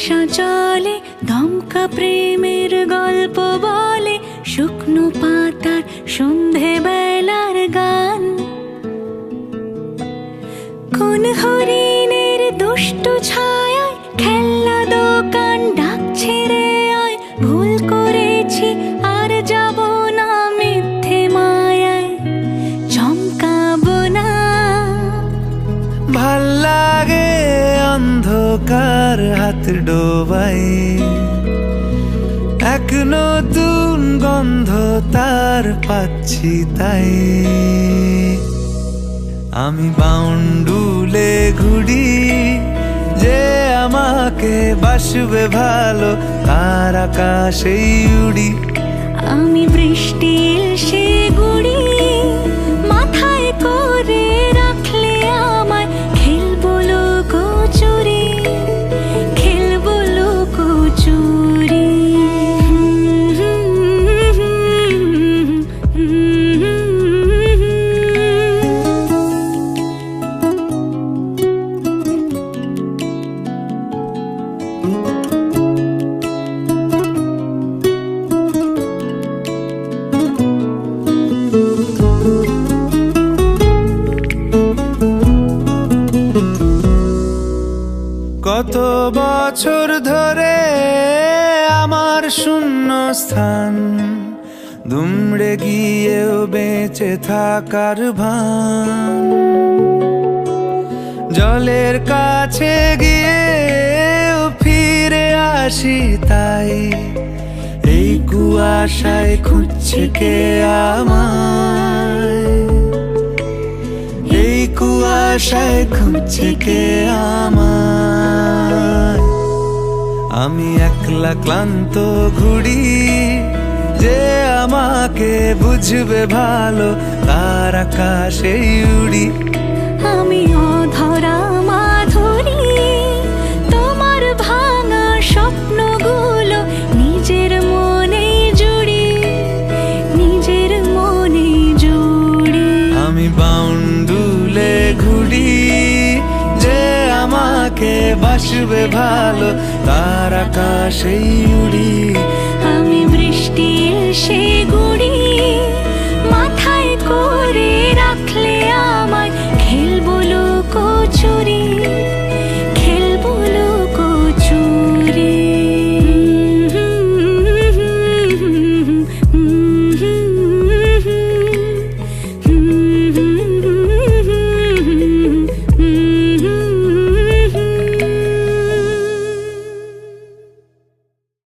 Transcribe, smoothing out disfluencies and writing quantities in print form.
কুয়াশা চলে, দমকা প্রেমের গল্প বলে, শুকনো পাতার সন্ধে বেলার গান। কোন হরিণের দুষ্টু ছায়ায় খেলনা দোকান ডাকছে রে আয়, ভুল করেছি আর যাব না মিথ্যে মায়ায়, চমকাবো না। ভাল লাগে অন্ধকার হাত ডোবাই, এক নতুন গন্ধ তার পাচ্ছি তাই। আমি বাউন্ডুলে ঘুরি, যে আমাকে বাসবে ভালো তার আকাশেই উড়ি। আমি বৃষ্টির সে গুড়ি, মাথায় করে রাখলে আমায়, খেলবো লুকোচুরি, খেলবো লুকোচুরি। কত বছর ধরে আমার শূন্য স্থান, দুমড়ে গিয়েও বেঁচে থাকার ভান। জলের কাছে গিয়েও ফিরে আসি তাই, এই কুয়াশায় খুঁজছে কে আমায়, এই কুয়াশায় খুঁজছে কে আমায়। আমি একলা ক্লান্ত ঘুরি, যে আমাকে বুঝবে ভালো তার আকাশেই উড়ি। আমি অধরা মাধুরী, তোমার ভাঙা স্বপ্নগুলো নিজের মনে জুড়ি, নিজের মনে জুড়ি। আমি বাউন্ডুলে ঘুরি, যে আমাকে বাসবে ভালো তার আকাশেই উড়ি। আমি বৃষ্টির সে গুড়ি।